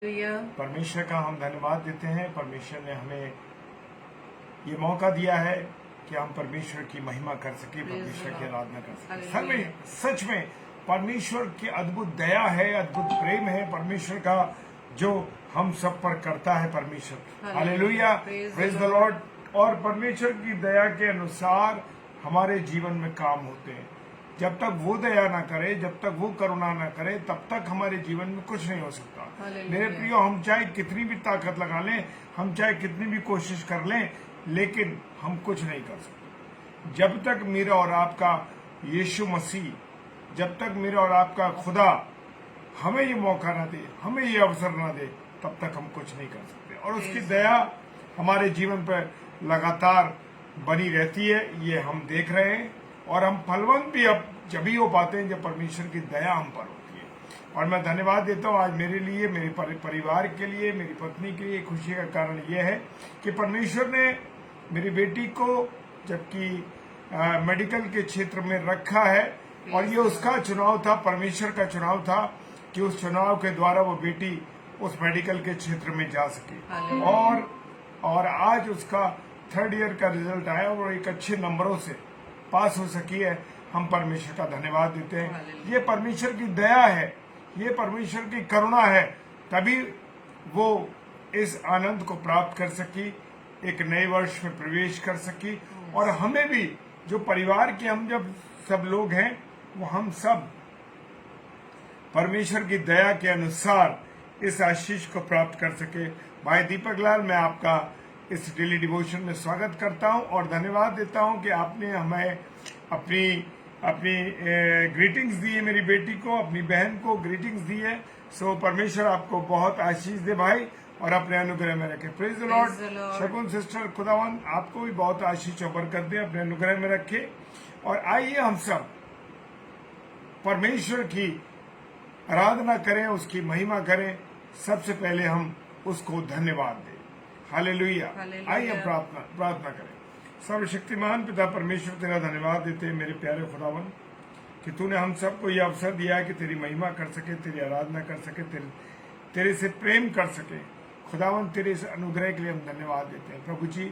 परमेश्वर का हम धन्यवाद देते हैं। परमेश्वर ने हमें ये मौका दिया है कि हम परमेश्वर की महिमा कर सके, परमेश्वर की आराधना कर सके। सच में परमेश्वर की अद्भुत दया है, अद्भुत प्रेम है परमेश्वर का, जो हम सब पर करता है परमेश्वर। Hallelujah, praise the Lord. और परमेश्वर की दया के अनुसार हमारे जीवन में काम होते हैं। जब तक वो दया ना करे, जब तक वो करुणा ना करे, तब तक हमारे जीवन में कुछ नहीं हो सकता। मेरे प्रियो, हम चाहे कितनी भी ताकत लगा लें, हम चाहे कितनी भी कोशिश कर लें, लेकिन हम कुछ नहीं कर सकते जब तक मेरा और आपका यीशु मसीह, जब तक मेरा और आपका खुदा हमें ये मौका ना दे, हमें ये अवसर ना दे, तब तक हम कुछ नहीं कर सकते। और उसकी दया हमारे जीवन पर लगातार बनी रहती है, ये हम देख रहे हैं। और हम फलवंत भी अब जब ही हो पाते हैं जब परमेश्वर की दया हम पर होती है। और मैं धन्यवाद देता हूँ आज मेरे लिए, मेरे परिवार के लिए, मेरी पत्नी के लिए खुशी का कारण यह है कि परमेश्वर ने मेरी बेटी को, जबकि मेडिकल के क्षेत्र में रखा है, और ये उसका चुनाव था, परमेश्वर का चुनाव था कि उस चुनाव के द्वारा वो बेटी उस मेडिकल के क्षेत्र में जा सके। और आज उसका 3rd ईयर का रिजल्ट आया और एक अच्छे नंबरों से पास हो सकी है। हम परमेश्वर का धन्यवाद देते हैं। ये परमेश्वर की दया है, ये परमेश्वर की करुणा है, तभी वो इस आनंद को प्राप्त कर सकी, एक नए वर्ष में प्रवेश कर सकी। और हमें भी, जो परिवार के हम जब सब लोग हैं, वो हम सब परमेश्वर की दया के अनुसार इस आशीष को प्राप्त कर सके। भाई दीपक लाल, मैं आपका इस डेली डिवोशन में स्वागत करता हूं और धन्यवाद देता हूं कि आपने हमें अपनी ग्रीटिंग्स दी है, मेरी बेटी को, अपनी बहन को ग्रीटिंग्स दी है। सो परमेश्वर आपको बहुत आशीष दे भाई, और अपने अनुग्रह में रखे। Praise the Lord. शकुन सिस्टर, खुदावन आपको भी बहुत आशीष और बरकत दे, अपने अनुग्रह में रखे। और आइए हम सब परमेश्वर की आराधना करें, उसकी महिमा करें। सबसे पहले हम उसको धन्यवाद दें। हालेलुया। आइए प्रार्थना करें। सर्वशक्तिमान पिता परमेश्वर, तेरा धन्यवाद देते हैं मेरे प्यारे खुदावन कि तूने हम सबको यह अवसर दिया है कि तेरी महिमा कर सके, तेरी आराधना कर सके, तेरे से प्रेम कर सके। खुदावन, तेरे इस अनुग्रह के लिए हम धन्यवाद देते हैं। प्रभु जी,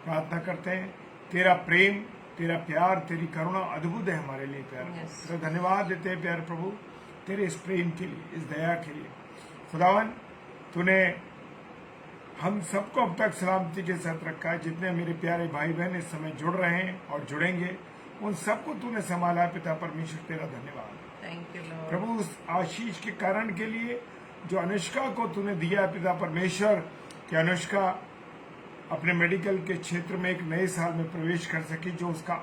प्रार्थना करते हैं, तेरा प्रेम, तेरा प्यार, तेरी करुणा अद्भुत है हमारे लिए प्यारे। तेरा धन्यवाद देते हैं प्यारे प्रभु, तेरे इस प्रेम के लिए, इस दया के लिए। खुदावन, तूने हम सबको अब तक सलामती के साथ रखा है। जितने मेरे प्यारे भाई बहन इस समय जुड़ रहे हैं और जुड़ेंगे, उन सबको तूने संभाला है पिता परमेश्वर, तेरा धन्यवाद। Thank you Lord. प्रभु, उस आशीष के कारण के लिए जो अनुष्का को तूने दिया है पिता परमेश्वर, कि अनुष्का अपने मेडिकल के क्षेत्र में एक नए साल में प्रवेश कर सकी, जो उसका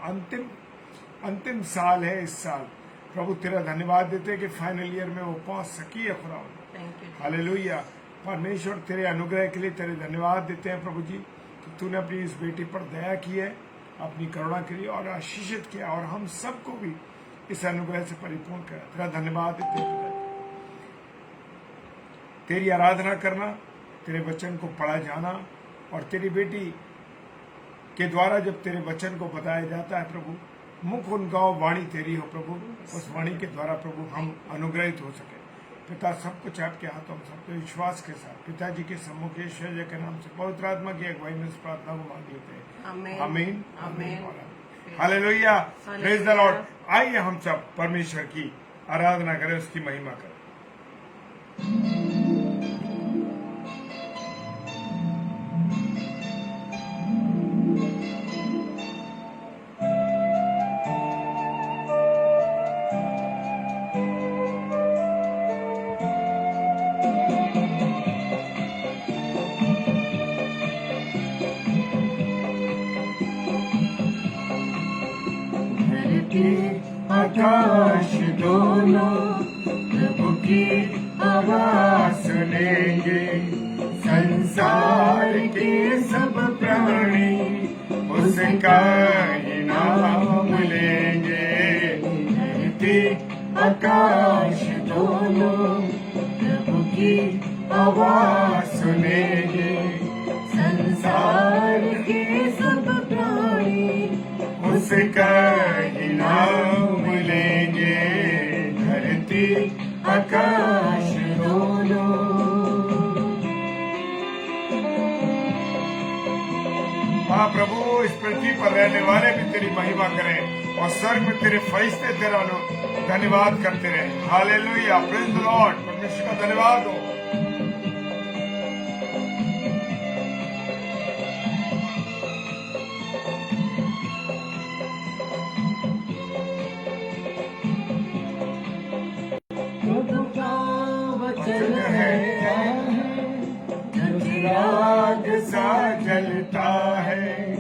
अंतिम साल है इस साल। प्रभु, तेरा धन्यवाद देते हैं कि फाइनल ईयर में वो पहुंच सकी है। खुदा, हालेलुया। परमेश्वर, तेरे अनुग्रह के लिए तेरे धन्यवाद देते हैं प्रभु जी, कि तूने अपनी इस बेटी पर दया की है, अपनी करुणा के लिए, और आशीषित किया, और हम सबको भी इस अनुग्रह से परिपूर्ण किया। तेरा धन्यवाद देते हैं पिता। तेरी आराधना करना, तेरे वचन को पढ़ा जाना, और तेरी बेटी के द्वारा जब तेरे वचन को बताया जाता है प्रभु, मुख उनका वाणी तेरी हो प्रभु, उस वाणी के द्वारा प्रभु हम अनुग्रहित हो सके। पिता, सब कुछ आपके हाथों में, सबके विश्वास के साथ पिताजी के सम्मुख यीशु के नाम से पवित्र आत्मा की अगुवाई में इस प्रार्थना को मांग लेते हैं। आमीन, आमीन, हालेलुया, प्रेज द लॉर्ड। आइए हम सब परमेश्वर की आराधना करें, उसकी महिमा करें। आकाश दोनों प्रभु की आवाज सुनेंगे, संसार के सब प्राणी उसका ही नाम लेंगे। धरती आकाश दोनों प्रभु की आवाज सुनेंगे, संसार के सब प्राणी उसका ही नाम लेंगे। धरती आकाश दोनों हाँ प्रभु, इस पृथ्वी पर रहने वाले भी तेरी महिमा करें और स्वर्ग में तेरे फरिश्ते तेरा धन्यवाद करते रहे। Hallelujah, praise the Lord. परमेश्वर का धन्यवाद हो। प्रभु का वचन है राग सा जलता है,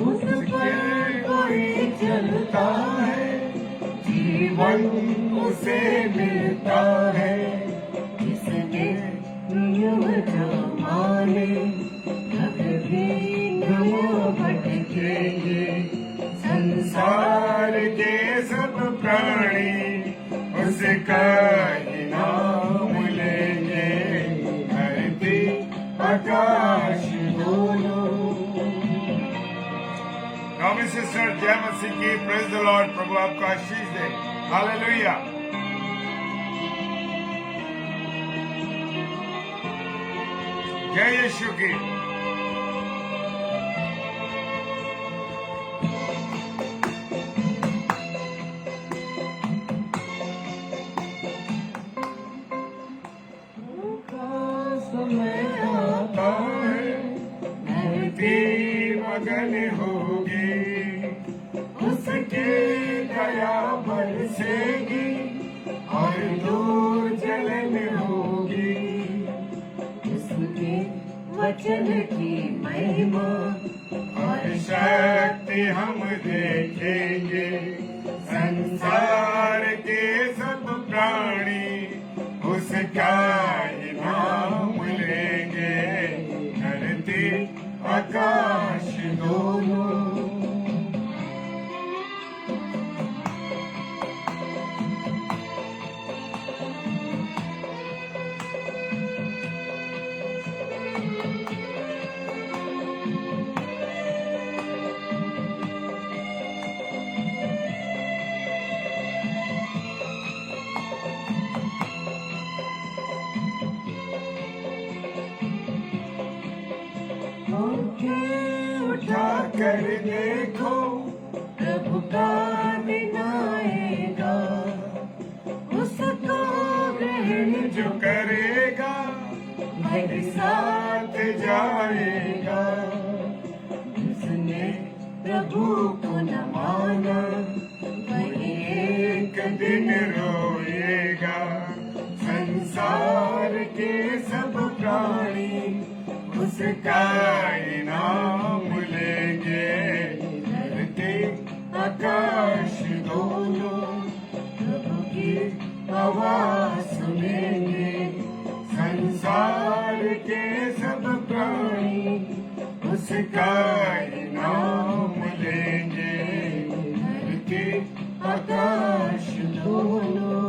उस पर कोई चलता है, जीवन उसे मिलता है। जिसने नियम माने कभी न भटकेंगे, संसार के सब प्राणी उसका इनाम लेंगे। धरती आकाश दोनों। नॉमी सिस्टर जय मसीह की, प्रेज द लॉर्ड। प्रभु आपका आशीष दे। हालेलुया। जय यीशु की। मगन होगी, उसके दया बरसेगी और दूर जलन होगी। उसके वचन की महिमा और शक्ति हम देखेंगे। संसार के सब प्राणी उसका इनाम लेंगे। धरती आकाश दोनों। उठा कर देखो, प्रभु का दिन आएगा। उसको ग्रहण जो करेगा मेरे साथ जाएगा। जिसने प्रभु को न माना वही एक दिन रोएगा। संसार के सब प्राणी उसका इनाम लेंगे। धरती आकाश दोनों प्रभु की आवाज सुनेंगे। संसार के सब प्राणी उसका इनाम लेंगे। धरती आकाश दोनों।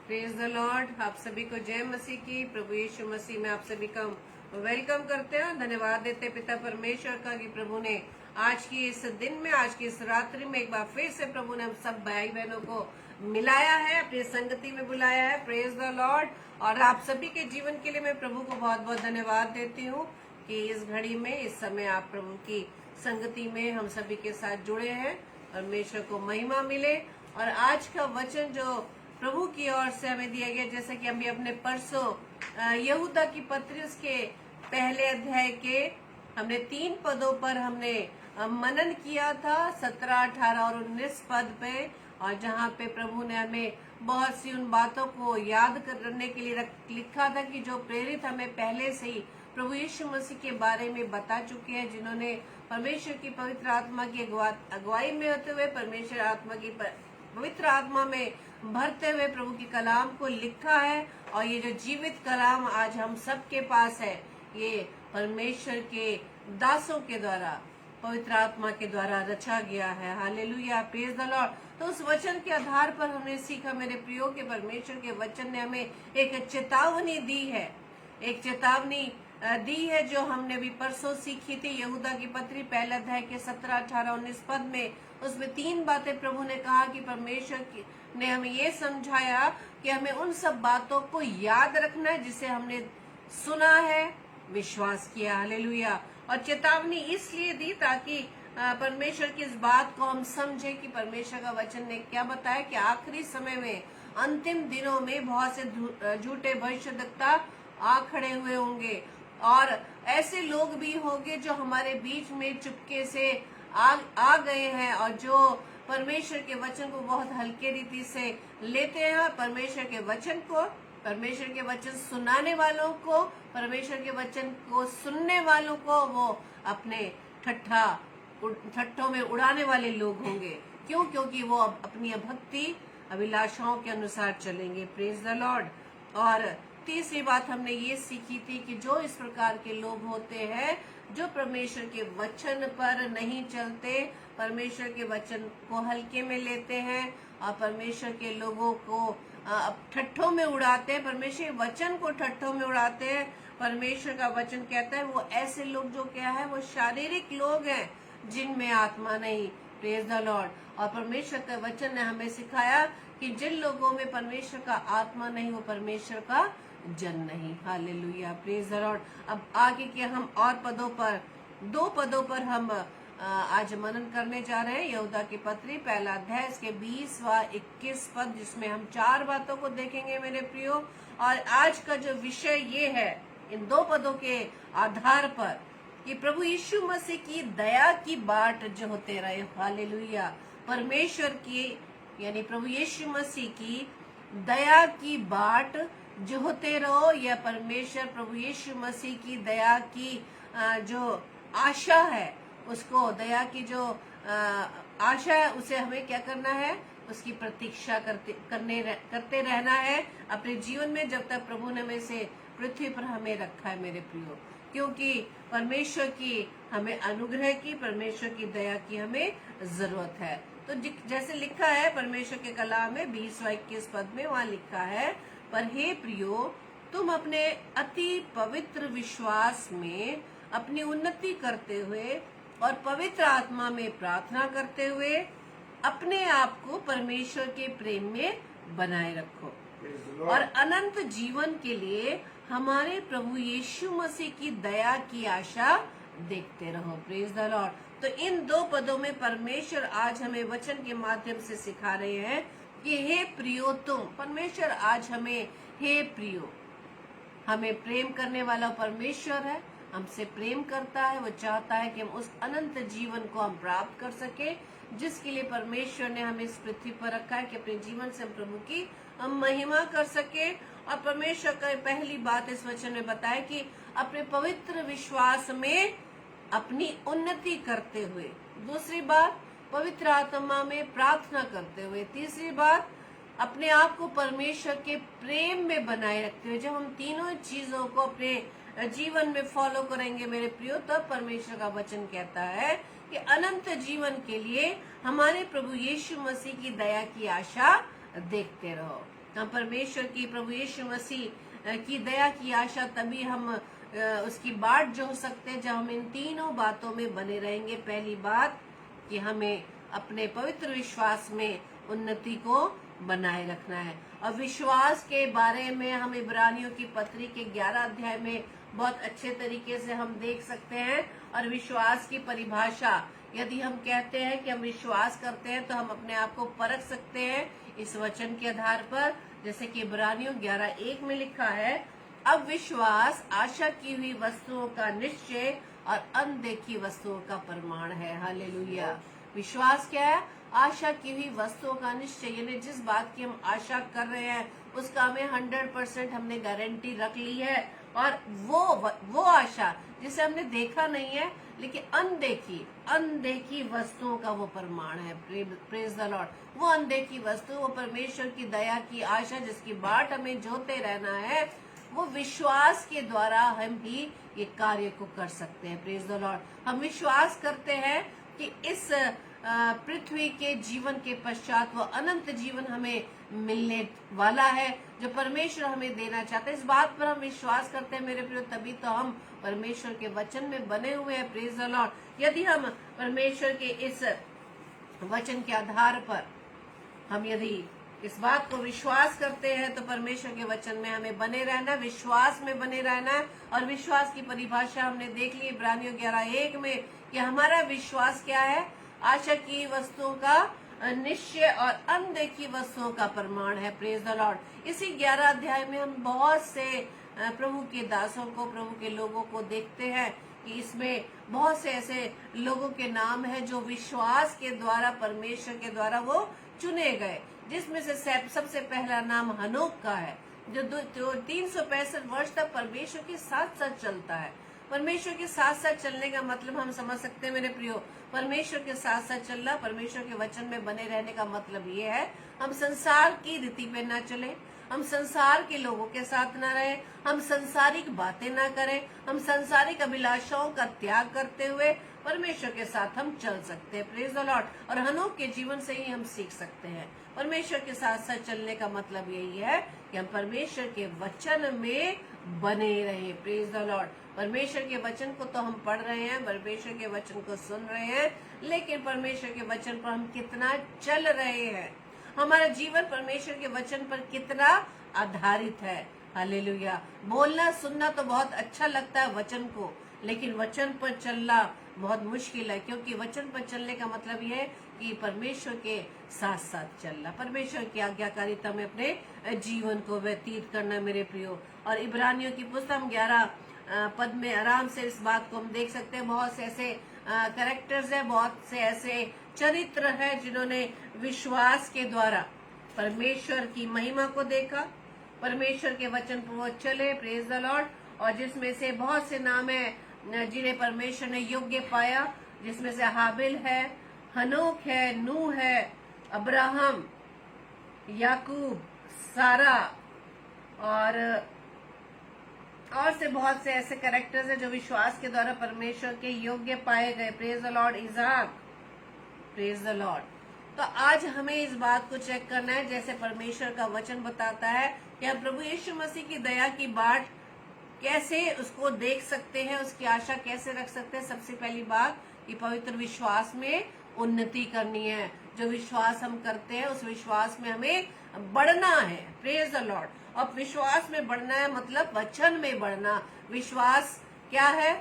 Praise the Lord. आप सभी को जय मसीह की। प्रभु यीशु मसीह में आप सभी का वेलकम करते हैं। धन्यवाद देते पिता परमेश्वर का कि प्रभु ने आज की इस दिन में, आज की इस रात्रि में एक बार फिर से प्रभु ने हम सब भाई बहनों को मिलाया है, अपनी संगति में बुलाया है। Praise the Lord. और आप सभी के जीवन के लिए मैं प्रभु को बहुत बहुत धन्यवाद देती हूँ कि इस घड़ी में, इस समय आप प्रभु की संगति में हम सभी के साथ जुड़े हैं। परमेश्वर को महिमा मिले। और आज का वचन जो प्रभु की ओर से हमें दिया गया, जैसे कि हम अपने परसों यहूदा की पत्री उसके पहले अध्याय के हमने 3 पदों पर हमने मनन किया था, 17, 18 और 19 पद पे। और जहाँ पे प्रभु ने हमें बहुत सी उन बातों को याद करने के लिए लिखा था कि जो प्रेरित हमें पहले से ही प्रभु यीशु मसीह के बारे में बता चुके हैं, जिन्होंने परमेश्वर की पवित्र आत्मा की अगुवाई में होते हुए परमेश्वर आत्मा की पवित्र आत्मा में भरते हुए प्रभु की कलाम को लिखा है। और ये जो जीवित कलाम आज हम सब के पास है, ये परमेश्वर के दासों के द्वारा, पवित्र आत्मा के द्वारा रचा गया है। Hallelujah, praise the lord. तो उस वचन के आधार पर हमने सीखा, मेरे प्रियो, के परमेश्वर के वचन ने हमें एक चेतावनी दी है। एक चेतावनी दी है, जो हमने भी परसों सीखी थी। यहूदा की पत्री पहला अध्याय के 17, 18, 19 पद में, उसमें 3 बातें प्रभु ने कहा कि परमेश्वर ने हमें ये समझाया कि हमें उन सब बातों को याद रखना है जिसे हमने सुना है, विश्वास किया। हालेलुया। और चेतावनी इसलिए दी ताकि परमेश्वर की इस बात को हम समझे कि परमेश्वर का वचन ने क्या बताया कि आखिरी समय में, अंतिम दिनों में बहुत से झूठे भविष्यद्वक्ता आ खड़े हुए होंगे, और ऐसे लोग भी होंगे जो हमारे बीच में चुपके से आ गए हैं और जो परमेश्वर के वचन को बहुत हल्के रीति से लेते हैं, और परमेश्वर के वचन सुनाने वालों को, परमेश्वर के वचन को सुनने वालों को वो अपने ठट्ठों में उड़ाने वाले लोग होंगे। क्यों? क्योंकि वो अपनी भक्ति अभिलाषाओं के अनुसार चलेंगे। Praise the Lord. और तीसरी बात हमने ये सीखी थी कि जो इस प्रकार के लोग होते हैं जो परमेश्वर के वचन पर नहीं चलते, परमेश्वर के वचन को हल्के में लेते हैं और परमेश्वर के लोगों को ठट्ठों में उड़ाते हैं, परमेश्वर के वचन को ठट्ठों में उड़ाते हैं। परमेश्वर का वचन कहता है वो ऐसे लोग जो क्या है, वो शारीरिक लोग हैं जिनमें आत्मा नहीं। Praise the Lord. और परमेश्वर का वचन ने हमें सिखाया कि जिन लोगों में परमेश्वर का आत्मा नहीं, वो परमेश्वर का जन नहीं। हालेलुया। Praise the Lord. अब आगे के हम और दो पदों पर हम आज मनन करने जा रहे हैं। यहूदा की पत्री पहला अध्याय इसके 20 व 21 पद, जिसमें हम 4 बातों को देखेंगे मेरे प्रियो। और आज का जो विषय ये है, इन 2 पदों के आधार पर, कि प्रभु यीशु मसीह की दया की बाट जो होते रहे। हालेलुया। परमेश्वर की यानी प्रभु यीशु मसीह की दया की बाट जो होते रहो, या परमेश्वर प्रभु यीशु मसीह की दया की जो आशा है, उसको दया की जो आशा है, उसे हमें क्या करना है, उसकी प्रतीक्षा करते रहना है अपने जीवन में, जब तक प्रभु ने हमें से पृथ्वी पर हमें रखा है मेरे प्रियो। क्योंकि परमेश्वर की हमें अनुग्रह की, परमेश्वर की दया की हमें जरूरत है। तो जैसे लिखा है परमेश्वर के कलाम में 20 व 21 पद में, वहाँ लिखा है, पर हे प्रियो, तुम अपने अति पवित्र विश्वास में अपनी उन्नति करते हुए और पवित्र आत्मा में प्रार्थना करते हुए अपने आप को परमेश्वर के प्रेम में बनाए रखो और अनंत जीवन के लिए हमारे प्रभु यीशु मसीह की दया की आशा देखते रहो। Praise the lord. तो इन 2 पदों में परमेश्वर आज हमें वचन के माध्यम से सिखा रहे हैं कि हे प्रियो तुम, परमेश्वर आज हमें हे प्रियो, हमें प्रेम करने वाला परमेश्वर है, हमसे प्रेम करता है। वो चाहता है कि हम उस अनंत जीवन को हम प्राप्त कर सके, जिसके लिए परमेश्वर ने हमें इस पृथ्वी पर रखा है कि अपने जीवन से हम प्रभु की हम महिमा कर सके। और परमेश्वर का पहली बात इस वचन में बताया कि अपने पवित्र विश्वास में अपनी उन्नति करते हुए, दूसरी बात पवित्र आत्मा में प्रार्थना करते हुए, तीसरी बात अपने आप को परमेश्वर के प्रेम में बनाए रखते हुए। जब हम तीनों चीजों को अपने जीवन में फॉलो करेंगे मेरे प्रियो, तब परमेश्वर का वचन कहता है कि अनंत जीवन के लिए हमारे प्रभु यीशु मसीह की दया की आशा देखते रहो। हम परमेश्वर की, प्रभु यीशु मसीह की दया की आशा तभी हम उसकी बाट जो हो सकते हैं जब हम इन तीनों बातों में बने रहेंगे। पहली बात कि हमें अपने पवित्र विश्वास में उन्नति को बनाए रखना है। और विश्वास के बारे में हम इब्रानियों की पत्री के 11 अध्याय में बहुत अच्छे तरीके से हम देख सकते हैं। और विश्वास की परिभाषा, यदि हम कहते हैं कि हम विश्वास करते हैं, तो हम अपने आप को परख सकते हैं इस वचन के आधार पर, जैसे कि इब्रानियों 11:1 में लिखा है, अब विश्वास आशा की हुई वस्तुओं का निश्चय और अनदेखी वस्तुओं का प्रमाण है। हालेलुया। विश्वास क्या है? आशा की हुई वस्तुओं का निश्चय, यानी जिस बात की हम आशा कर रहे हैं उसका हमें 100% हमने गारंटी रख ली है। और वो आशा जिसे हमने देखा नहीं है, लेकिन अनदेखी वस्तुओं का वो प्रमाण है। Praise the Lord. वो अनदेखी वस्तु, वो परमेश्वर की दया की आशा जिसकी बाट हमें जोते रहना है, वो विश्वास के द्वारा हम ही ये कार्य को कर सकते हैं। Praise the Lord. हम विश्वास करते हैं कि इस पृथ्वी के जीवन के पश्चात वो अनंत जीवन हमें मिलने वाला है, जो परमेश्वर हमें देना चाहते हैं। इस बात पर हम विश्वास करते हैं मेरे प्रियो, तभी तो हम परमेश्वर के वचन में बने हुए हैं। Praise the Lord. यदि हम परमेश्वर के इस वचन के आधार पर हम यदि इस बात को विश्वास करते हैं तो परमेश्वर के वचन में हमें बने रहना, विश्वास में बने रहना है। और विश्वास की परिभाषा हमने देख ली इब्रानियों 11:1 में कि हमारा विश्वास क्या है? आशा की वस्तुओं का निश्चय और अनदेखी वस्तुओं का प्रमाण है। Praise the Lord. इसी 11 अध्याय में हम बहुत से प्रभु के दासों को, प्रभु के लोगों को देखते हैं कि इसमें बहुत से ऐसे लोगों के नाम है जो विश्वास के द्वारा, परमेश्वर के द्वारा वो चुने गए, जिसमें से सबसे पहला नाम हनोक का है, जो 365 वर्ष तक परमेश्वर के साथ साथ चलता है। परमेश्वर के साथ साथ चलने का मतलब हम समझ सकते हैं मेरे प्रियो, परमेश्वर के साथ साथ चलना, परमेश्वर के वचन में बने रहने का मतलब ये है हम संसार की रीति पे ना चले, हम संसार के लोगों के साथ ना रहे, हम संसारिक बातें ना करें, हम संसारिक अभिलाषाओं का त्याग करते हुए परमेश्वर के साथ हम चल सकते हैं। Praise the Lord. और हनोक के जीवन से ही हम सीख सकते हैं। परमेश्वर के साथ साथ चलने का मतलब यही है कि हम परमेश्वर के वचन में बने रहे। Praise the Lord. परमेश्वर के वचन को तो हम पढ़ रहे हैं, परमेश्वर के वचन को सुन रहे हैं, लेकिन परमेश्वर के वचन पर हम कितना चल रहे हैं, हमारा जीवन परमेश्वर के वचन पर कितना आधारित है। हालेलुया। बोलना सुनना तो बहुत अच्छा लगता है वचन को, लेकिन वचन पर चलना बहुत मुश्किल है, क्योंकि वचन पर चलने का मतलब यह है कि परमेश्वर के साथ साथ चलना, परमेश्वर की आज्ञाकारिता में अपने जीवन को व्यतीत करना मेरे प्रियो। और इब्रानियों की पुस्तक 11 पद में आराम से इस बात को हम देख सकते हैं। बहुत से ऐसे कैरेक्टर्स है, बहुत से ऐसे चरित्र है जिन्होंने विश्वास के द्वारा परमेश्वर की महिमा को देखा, परमेश्वर के वचन पर वो चले। Praise the Lord. और जिसमें से बहुत से नाम है जिन्हें परमेश्वर ने योग्य पाया, जिसमें से हाबिल है, हनोक है, नूह है, अब्राहम, याकूब, सारा और से बहुत से ऐसे कैरेक्टर्स हैं जो विश्वास के द्वारा परमेश्वर के योग्य पाए गए। Praise the lord. Isaac. Praise the lord. तो आज हमें इस बात को चेक करना है, जैसे परमेश्वर का वचन बताता है कि हम प्रभु यीशु मसीह की दया की बाट कैसे उसको देख सकते हैं, उसकी आशा कैसे रख सकते हैं। सबसे पहली बात कि पवित्र विश्वास में उन्नति करनी है। जो विश्वास हम करते हैं उस विश्वास में हमें बढ़ना है। Praise the Lord. और विश्वास में बढ़ना है मतलब वचन में बढ़ना। विश्वास क्या है?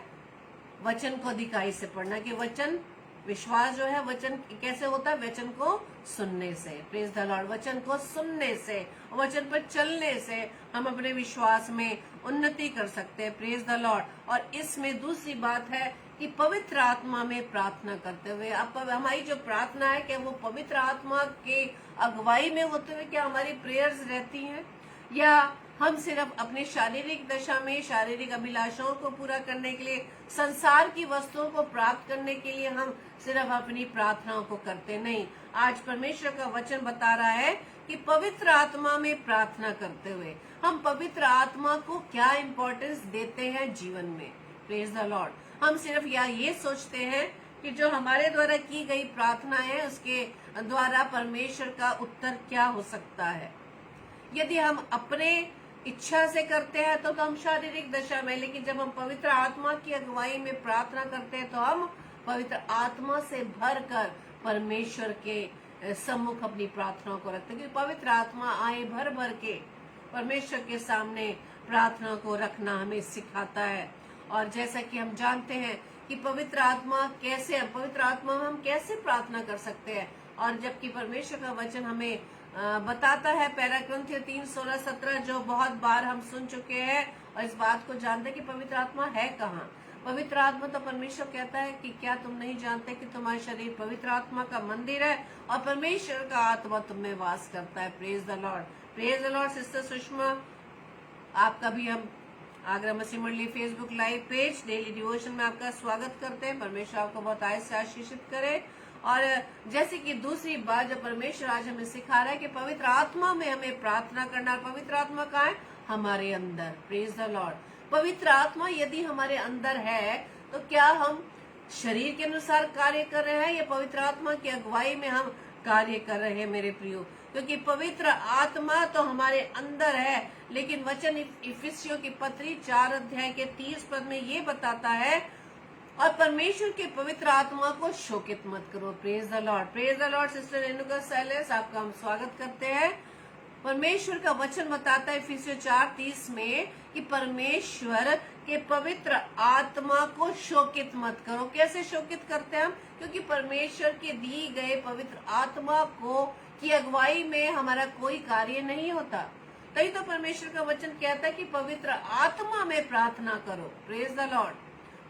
वचन को दिखाई से पढ़ना, कि वचन, विश्वास जो है वचन कैसे होता है? वचन को सुनने से। Praise the Lord. वचन को सुनने से, वचन पर चलने से हम अपने विश्वास में उन्नति कर सकते हैं। Praise the Lord. और इसमें दूसरी बात है कि पवित्र आत्मा में प्रार्थना करते हुए, अब हमारी जो प्रार्थना है क्या वो पवित्र आत्मा के अगुवाई में होते हुए क्या हमारी प्रेयर्स रहती हैं, या हम सिर्फ अपने शारीरिक दशा में शारीरिक अभिलाषाओं को पूरा करने के लिए, संसार की वस्तुओं को प्राप्त करने के लिए हम सिर्फ अपनी प्रार्थनाओं को करते नहीं। आज परमेश्वर का वचन बता रहा है कि पवित्र आत्मा में प्रार्थना करते हुए हम पवित्र आत्मा को क्या इम्पोर्टेंस देते हैं जीवन में। Praise the Lord. हम सिर्फ ये सोचते हैं कि जो हमारे द्वारा की गई प्रार्थना है उसके द्वारा परमेश्वर का उत्तर क्या हो सकता है। यदि हम अपने इच्छा से करते हैं तो हम शारीरिक दशा में, लेकिन जब हम पवित्र आत्मा की अगुवाई में प्रार्थना करते हैं तो हम पवित्र आत्मा से भरकर परमेश्वर के सम्मुख अपनी प्रार्थनाओं को रखते हैं, क्योंकि पवित्र आत्मा आए भर भर के परमेश्वर के सामने प्रार्थना को रखना हमें सिखाता है। और जैसा कि हम जानते हैं कि पवित्र आत्मा में हम कैसे प्रार्थना कर सकते हैं, और जबकि परमेश्वर का वचन हमें बताता है, पहला कुरिन्थियों 3:16-17 जो बहुत बार हम सुन चुके हैं और इस बात को जानते हैं कि पवित्र आत्मा है कहाँ। पवित्र आत्मा तो परमेश्वर कहता है कि क्या तुम नहीं जानते कि तुम्हारा शरीर पवित्र आत्मा का मंदिर है और परमेश्वर का आत्मा तुम में वास करता है। Praise the lord. Praise the lord. Sister Sushma, आपका भी हम आगरा मसीह मंडली Facebook live page daily devotion में आपका स्वागत करते हैं। परमेश्वर आपको बहुत आय से आशीषित करे। और जैसे कि दूसरी बात जो परमेश्वर आज हमें सिखा रहा है कि पवित्र आत्मा में हमें प्रार्थना करना। पवित्र आत्मा कहाँ है? हमारे अंदर। Praise the Lord. पवित्र आत्मा यदि हमारे अंदर है तो क्या हम शरीर के अनुसार कार्य कर रहे हैं या पवित्र आत्मा की अगुवाई में हम कार्य कर रहे हैं मेरे प्रियो? क्योंकि पवित्र आत्मा तो हमारे अंदर है, लेकिन वचन इफिसियों की पत्री 4 अध्याय के 30 पद में ये बताता है, और परमेश्वर के पवित्र आत्मा को शोकित मत करो। Praise the lord, praise the lord. Sister Renuka सैलेस, आपका हम स्वागत करते हैं। परमेश्वर का वचन बताता है इफिसियों 4:30 में कि परमेश्वर के पवित्र आत्मा को शोकित मत करो। कैसे शोकित करते हैं हम? क्योंकि परमेश्वर के दी गए पवित्र आत्मा को की अगुवाई में हमारा कोई कार्य नहीं होता। तभी तो परमेश्वर का वचन कहता है कि पवित्र आत्मा में प्रार्थना करो। प्रेज द लॉर्ड,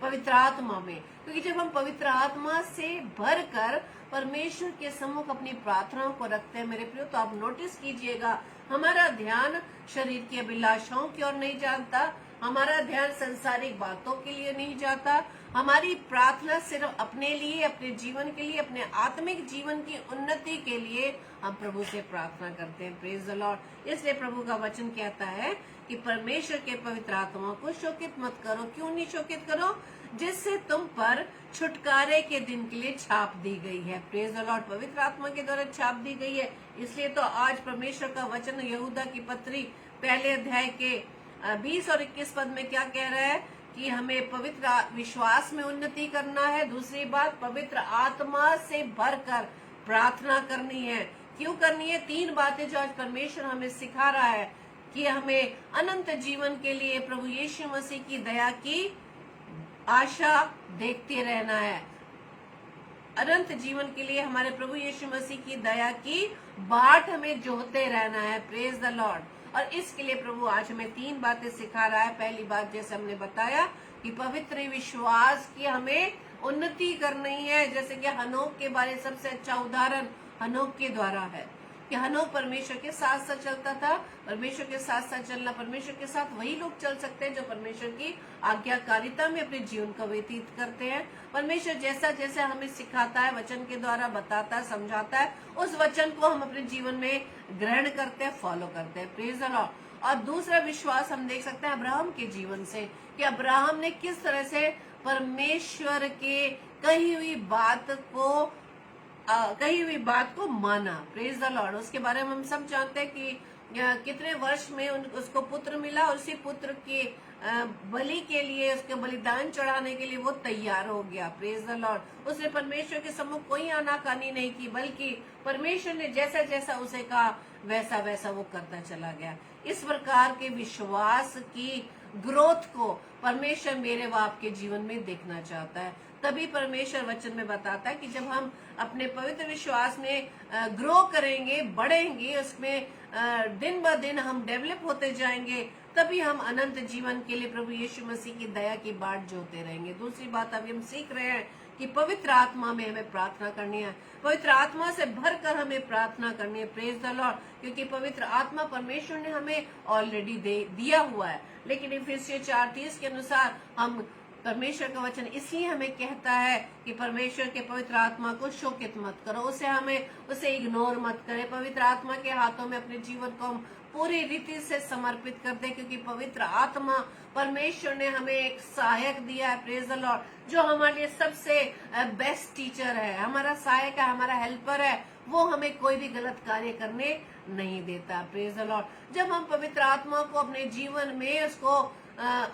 पवित्र आत्मा में। क्योंकि जब हम पवित्र आत्मा से भरकर परमेश्वर के सम्मुख अपनी प्रार्थनाओं को रखते हैं मेरे प्रियो, तो आप नोटिस कीजिएगा हमारा ध्यान शरीर की अभिलाषाओं की ओर नहीं जाता, हमारा ध्यान संसारिक बातों के लिए नहीं जाता। हमारी प्रार्थना सिर्फ अपने लिए, अपने जीवन के लिए, अपने आत्मिक जीवन की उन्नति के लिए हम प्रभु से प्रार्थना करते हैं। Praise the Lord. इसलिए प्रभु का वचन कहता है कि परमेश्वर के पवित्र आत्मा को शोकित मत करो। क्यों नहीं शोकित करो? जिससे तुम पर छुटकारे के दिन के लिए छाप दी गई है। प्रेज द लॉर्ड, पवित्र आत्मा के द्वारा छाप दी गई है। इसलिए तो आज परमेश्वर का वचन यहूदा की पत्री 1 अध्याय के 20 और 21 पद में क्या कह रहा है कि हमें पवित्र विश्वास में उन्नति करना है। दूसरी बात, पवित्र आत्मा से भरकर प्रार्थना करनी है। क्यों करनी है? 3 बातें जो आज परमेश्वर हमें सिखा रहा है कि हमें अनंत जीवन के लिए प्रभु यीशु मसीह की दया की आशा देखते रहना है। अनंत जीवन के लिए हमारे प्रभु यीशु मसीह की दया की बाट हमें जोहते रहना है। Praise the Lord. और इसके लिए प्रभु आज हमें 3 बातें सिखा रहा है। पहली बात, जैसे हमने बताया कि पवित्र विश्वास की हमें उन्नति करनी है। जैसे कि हनोक के बारे सबसे अच्छा उदाहरण हनोक के द्वारा है कि हनोक परमेश्वर के साथ साथ चलता था। परमेश्वर के साथ साथ चलना, परमेश्वर के साथ वही लोग चल सकते हैं जो परमेश्वर की आज्ञाकारिता में अपने जीवन का व्यतीत करते हैं। परमेश्वर जैसा जैसा हमें सिखाता है, वचन के द्वारा बताता है, समझाता है, उस वचन को हम अपने जीवन में ग्रहण करते हैं, फॉलो करते हैं। Praise the Lord. और दूसरा विश्वास हम देख सकते हैं अब्राहम के जीवन से कि अब्राहम ने किस तरह से परमेश्वर के कही हुई बात को माना। Praise the Lord. उसके बारे में हम सब जानते हैं कि कितने वर्ष में उसको पुत्र मिला, और उसी पुत्र के बलि के लिए, उसके बलिदान चढ़ाने के लिए वो तैयार हो गया। Praise the Lord. उसने परमेश्वर के सम्मुख कोई आनाकानी नहीं की, बल्कि परमेश्वर ने जैसा जैसा उसे कहा वैसा वैसा वो करता चला गया। इस प्रकार के विश्वास की ग्रोथ को परमेश्वर मेरे व आपके जीवन में देखना चाहता है। तभी परमेश्वर वचन में बताता है कि जब हम अपने पवित्र विश्वास में ग्रो करेंगे, बढ़ेंगे, उसमें दिन ब दिन हम डेवलप होते जाएंगे, तभी हम अनंत जीवन के लिए प्रभु यीशु मसीह की दया की बाट जोते रहेंगे। दूसरी बात अभी हम सीख रहे हैं कि पवित्र आत्मा में हमें प्रार्थना करनी है, पवित्र आत्मा से भरकर हमें प्रार्थना करनी है। Praise the Lord. क्योंकि पवित्र आत्मा परमेश्वर ने हमें ऑलरेडी दिया हुआ है। लेकिन इफिसियों 4:30 के अनुसार हम परमेश्वर का वचन इसलिए हमें कहता है कि परमेश्वर के पवित्र आत्मा को शोकित मत करो, उसे इग्नोर मत करें। पवित्र आत्मा के हाथों में अपने जीवन को हम पूरी रीति से समर्पित कर दे, क्योंकि पवित्र आत्मा परमेश्वर ने हमें एक सहायक दिया है। Praise the Lord. जो हमारे लिए सबसे बेस्ट टीचर है, हमारा सहायक है, हमारा हेल्पर है, वो हमें कोई भी गलत कार्य करने नहीं देता। Praise the Lord. जब हम पवित्र आत्मा को अपने जीवन में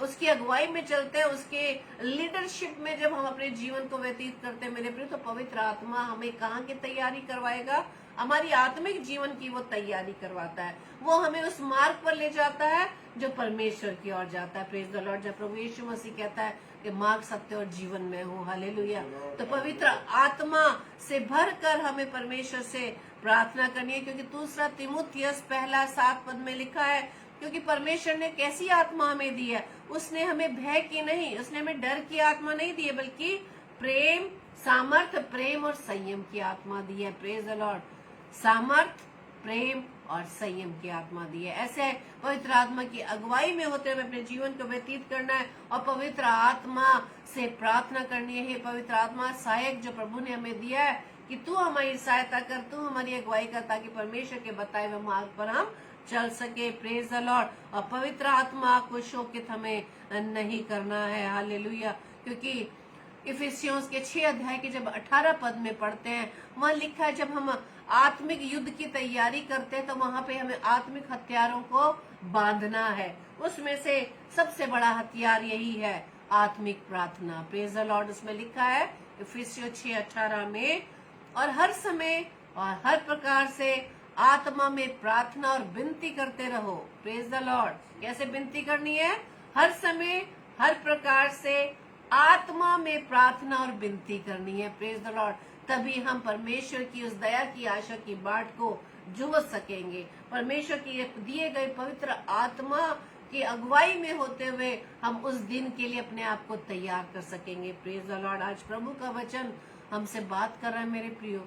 उसकी अगुवाई में चलते हैं, उसके लीडरशिप में जब हम अपने जीवन को व्यतीत करते हैं मेरे प्रिय, तो पवित्र आत्मा हमें कहाँ की तैयारी करवाएगा? हमारी आत्मिक जीवन की वो तैयारी करवाता है। वो हमें उस मार्ग पर ले जाता है जो परमेश्वर की ओर जाता है। Praise the Lord. जब प्रभु यीशु मसीह कहता है कि मार्ग, सत्य और जीवन में हूँ, हालेलुया, तो पवित्र आत्मा से भरकर हमें परमेश्वर से प्रार्थना करनी है। क्योंकि दूसरा तीमुथियुस 1:7 पद में लिखा है, क्योंकि परमेश्वर ने कैसी आत्मा हमें दी है? उसने हमें भय की नहीं, उसने हमें डर की आत्मा नहीं दी है, बल्कि प्रेम, सामर्थ, प्रेम और संयम की आत्मा दी है। Praise the Lord. सामर्थ, प्रेम और संयम की आत्मा दी है। ऐसे पवित्र आत्मा की अगुवाई में होते हुए अपने जीवन को व्यतीत करना है और पवित्र आत्मा से प्रार्थना करनी है। पवित्र आत्मा सहायक जो प्रभु ने हमें दिया है कि तू हमारी सहायता कर, तू हमारी अगुवाई कर, ताकि परमेश्वर के बताए हुए मार्ग पर हम चल सके। Praise the Lord. और पवित्र आत्मा को शोकित हमें नहीं करना है। हालेलुया। क्योंकि इफिसियों के 6 अध्याय के जब 18 पद में पढ़ते हैं, वहां लिखा है जब हम आत्मिक युद्ध की तैयारी करते हैं तो वहां पे हमें आत्मिक हथियारों को बांधना है। उसमें से सबसे बड़ा हथियार यही है, आत्मिक प्रार्थना। Praise the Lord. उसमें लिखा है इफिसियों 6:18 में, और हर समय और हर प्रकार से आत्मा में प्रार्थना और विनती करते रहो। Praise the Lord. कैसे विनती करनी है? हर समय हर प्रकार से आत्मा में प्रार्थना और विनती करनी है। Praise the Lord. तभी हम परमेश्वर की उस दया की आशा की बाट को जोड़ सकेंगे। परमेश्वर की दिए गए पवित्र आत्मा की अगुवाई में होते हुए हम उस दिन के लिए अपने आप को तैयार कर सकेंगे। Praise the Lord. आज प्रभु का वचन हमसे बात कर रहा है मेरे प्रियो,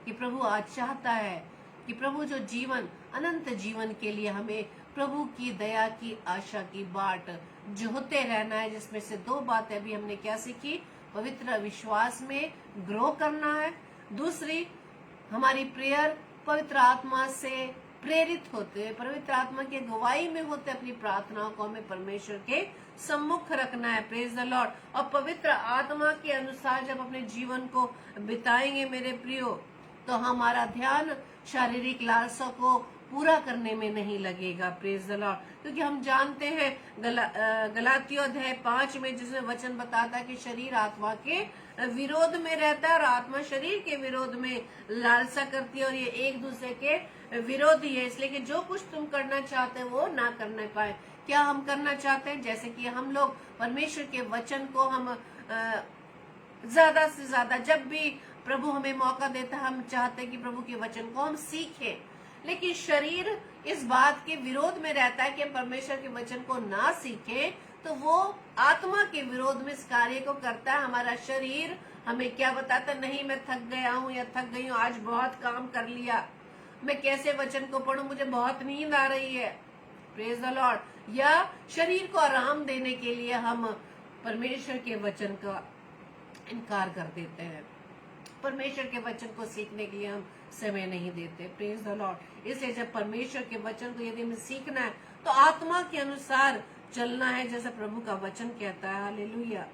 कि प्रभु आज चाहता है कि प्रभु जो जीवन, अनंत जीवन के लिए हमें प्रभु की दया की आशा की बाट जोहते रहना है। जिसमें से 2 बातें अभी हमने क्या सीखी? पवित्र विश्वास में ग्रो करना है। दूसरी, हमारी प्रेयर पवित्र आत्मा से प्रेरित होते हैं, पवित्र आत्मा की अगुवाई में होते अपनी प्रार्थनाओं को हमें परमेश्वर के सम्मुख रखना है। Praise the Lord. और पवित्र आत्मा के अनुसार जब अपने जीवन को बिताएंगे मेरे प्रियो, तो हमारा ध्यान शारीरिक लालसा को पूरा करने में नहीं लगेगा। Praise the Lord. क्योंकि हम जानते हैं गलातियों अध्याय 5 में जिसमें वचन बताता है कि शरीर आत्मा के विरोध में रहता है और आत्मा शरीर के विरोध में लालसा करती है, और ये एक दूसरे के विरोधी है। इसलिए कि जो कुछ तुम करना चाहते हैं वो ना करने पाए। क्या हम करना चाहते हैं? जैसे कि हम लोग परमेश्वर के वचन को हम ज्यादा से ज्यादा, जब भी प्रभु हमें मौका देता है, हम चाहते हैं कि प्रभु के वचन को हम सीखें। लेकिन शरीर इस बात के विरोध में रहता है कि हम परमेश्वर के वचन को ना सीखें, तो वो आत्मा के विरोध में इस कार्य को करता है। हमारा शरीर हमें क्या बताता है? नहीं, मैं थक गया हूँ या थक गई हूँ, आज बहुत काम कर लिया, मैं कैसे वचन को पढूं, मुझे बहुत नींद आ रही है। Praise the Lord. या शरीर को आराम देने के लिए हम परमेश्वर के वचन का इनकार कर देते हैं, परमेश्वर के वचन को सीखने के लिए हम समय नहीं देते। Praise the Lord. इसलिए जब परमेश्वर के वचन को यदि हमें सीखना है तो आत्मा के अनुसार चलना है, जैसा प्रभु का वचन कहता है। हालेलुया।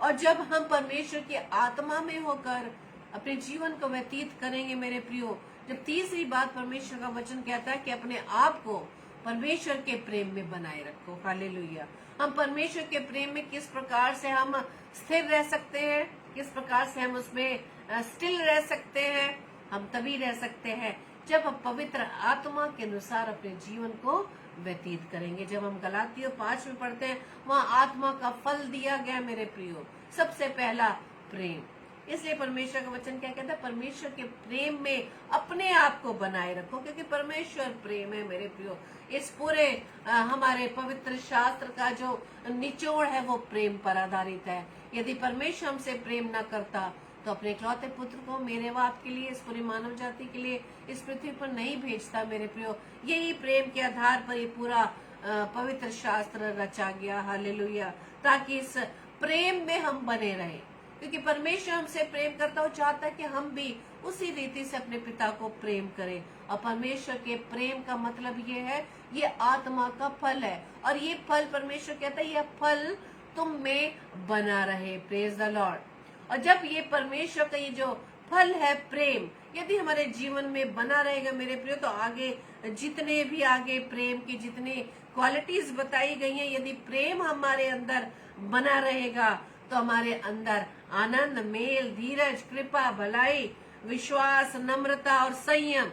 और जब हम परमेश्वर की आत्मा में होकर अपने जीवन को व्यतीत करेंगे मेरे प्रियो, जब तीसरी बात परमेश्वर का वचन कहता है कि अपने आप को परमेश्वर के प्रेम में बनाए रखो। हालेलुया। हम परमेश्वर के प्रेम में किस प्रकार से हम स्थिर रह सकते हैं, किस प्रकार से हम उसमें स्टिल रह सकते हैं? हम तभी रह सकते हैं जब हम पवित्र आत्मा के अनुसार अपने जीवन को व्यतीत करेंगे। जब हम गलातियों 5 में पढ़ते हैं, वहाँ आत्मा का फल दिया गया मेरे प्रियो। सबसे पहला प्रेम। इसलिए परमेश्वर का वचन क्या कहता है? परमेश्वर के प्रेम में अपने आप को बनाए रखो, क्योंकि परमेश्वर प्रेम है मेरे प्रियो। इस पूरे हमारे पवित्र शास्त्र का जो निचोड़ है वो प्रेम पर आधारित है। यदि परमेश्वर हमसे प्रेम न करता तो अपने इकलौते पुत्र को मेरे बाप के लिए, इस पूरी मानव जाति के लिए इस पृथ्वी पर नहीं भेजता मेरे प्रियो। यही प्रेम के आधार पर ये पूरा पवित्र शास्त्र रचा गया। हालेलुया। ताकि इस प्रेम में हम बने रहे, क्योंकि परमेश्वर हमसे प्रेम करता, वो चाहता है कि हम भी उसी रीति से अपने पिता को प्रेम करें। और परमेश्वर के प्रेम का मतलब ये है, ये आत्मा का फल है, और ये फल परमेश्वर कहता है ये फल तुम में बना रहे। Praise the Lord. और जब ये परमेश्वर का ये जो फल है प्रेम, यदि हमारे जीवन में बना रहेगा मेरे प्रियो, तो आगे जितने भी आगे प्रेम की जितने क्वालिटीज बताई गई हैं, यदि प्रेम हमारे अंदर बना रहेगा तो हमारे अंदर आनंद, मेल, धीरज, कृपा, भलाई, विश्वास, नम्रता और संयम,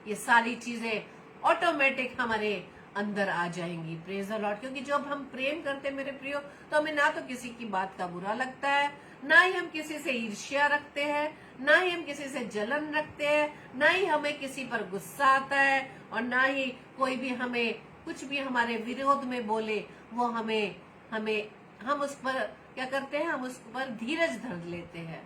ये सारी चीजें ऑटोमेटिक हमारे अंदर आ जाएंगी। Praise the Lord. क्योंकि जब हम प्रेम करते हैं मेरे प्रियो, तो हमें ना तो किसी की बात का बुरा लगता है, ना ही हम किसी से ईर्ष्या रखते हैं, ना ही हम किसी से जलन रखते हैं, ना ही हमें किसी पर गुस्सा आता है, और ना ही कोई भी हमें कुछ भी हमारे विरोध में बोले वो हम उस पर क्या करते हैं? हम उस पर धीरज धर लेते हैं,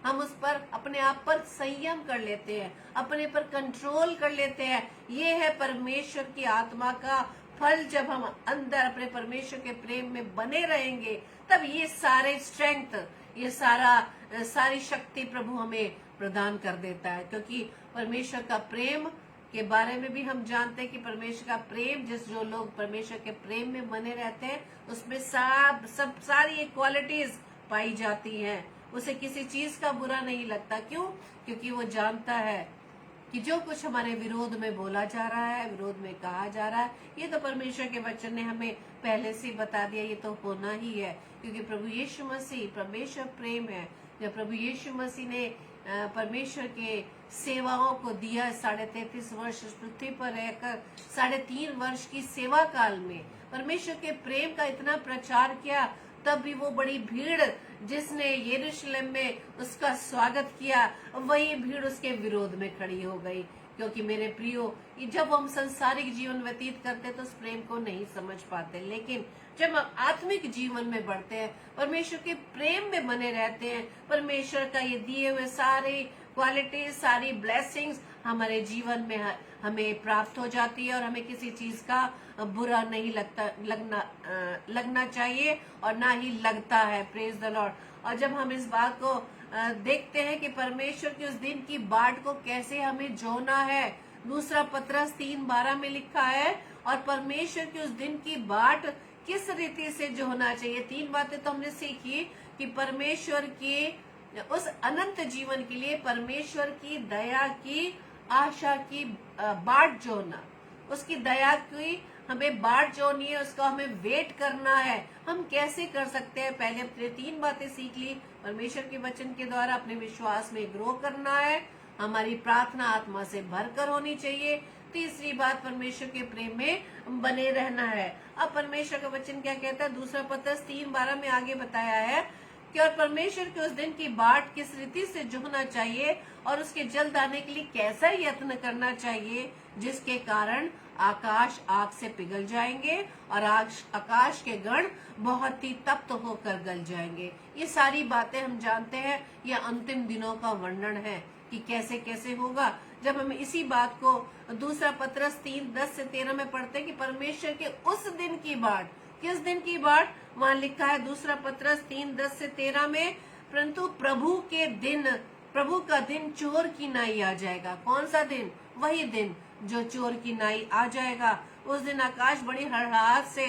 हम उस पर अपने आप पर संयम कर लेते हैं, अपने पर कंट्रोल कर लेते हैं। ये है परमेश्वर की आत्मा का फल। जब हम अंदर अपने परमेश्वर के प्रेम में बने रहेंगे, तब ये सारे स्ट्रेंथ, ये सारी शक्ति प्रभु हमें प्रदान कर देता है। क्योंकि परमेश्वर का प्रेम के बारे में भी हम जानते हैं कि परमेश्वर का प्रेम, जो लोग परमेश्वर के प्रेम में बने रहते हैं, उसमें सारी क्वालिटीज पाई जाती हैं। उसे किसी चीज का बुरा नहीं लगता। क्यों? क्योंकि वो जानता है कि जो कुछ हमारे विरोध में बोला जा रहा है, विरोध में कहा जा रहा है, ये तो परमेश्वर के वचन ने हमें पहले से बता दिया, ये तो होना ही है। क्योंकि प्रभु यीशु मसीह परमेश्वर प्रेम है। जब प्रभु यीशु मसीह ने परमेश्वर के सेवाओं को दिया, 33.5 वर्ष इस पृथ्वी पर रहकर 3.5 वर्ष की सेवा काल में परमेश्वर के प्रेम का इतना प्रचार किया, तब भी वो बड़ी भीड़ जिसने यरूशलेम में उसका स्वागत किया, वही भीड़ उसके विरोध में खड़ी हो गई। क्योंकि मेरे प्रियो, जब हम संसारिक जीवन व्यतीत करते तो उस प्रेम को नहीं समझ पाते, लेकिन जब हम आत्मिक जीवन में बढ़ते हैं, परमेश्वर के प्रेम में बने रहते हैं, परमेश्वर का ये दिए हुए सारी क्वालिटी, सारी ब्लेसिंग्स हमारे जीवन में हमें प्राप्त हो जाती है और हमें किसी चीज का बुरा नहीं लगना चाहिए और ना ही लगता है। Praise the Lord. और जब हम इस बात को देखते हैं कि परमेश्वर के उस दिन की बाट को कैसे हमें जोना है, दूसरा पत्रस 3:12 में लिखा है, और परमेश्वर के उस दिन की बाट किस रीति से जोना चाहिए। 3 बातें तो हमने सीखी कि परमेश्वर की उस अनंत जीवन के लिए परमेश्वर की दया की आशा की बाट जोना, उसकी दया की हमें बाट जोनी है, उसका हमें वेट करना है। हम कैसे कर सकते हैं? पहले अपने 3 बातें सीख ली। परमेश्वर के वचन के द्वारा अपने विश्वास में ग्रो करना है, हमारी प्रार्थना आत्मा से भरकर होनी चाहिए। तीसरी बात, परमेश्वर के प्रेम में बने रहना है। अब परमेश्वर का वचन क्या कहता है? दूसरा पत्रस 3:12 में आगे बताया है कि और परमेश्वर के उस दिन की बाट किस रीति से जोहना चाहिए और उसके जल्द आने के लिए कैसा यत्न करना चाहिए, जिसके कारण आकाश आग से पिघल जाएंगे और आकाश के गण बहुत ही तप्त होकर गल जाएंगे। ये सारी बातें हम जानते हैं, यह अंतिम दिनों का वर्णन है कि कैसे कैसे होगा। जब हम इसी बात को दूसरा पत्रस 3:10-13 में पढ़ते हैं कि परमेश्वर के उस दिन की बाट, किस दिन की बाट? वहाँ लिखा है दूसरा पत्रस 3:10-13 में, परंतु प्रभु का दिन चोर की नाई आ जाएगा। कौन सा दिन? वही दिन जो चोर की नाई आ जाएगा। उस दिन आकाश बड़ी हड़हड़ाहट से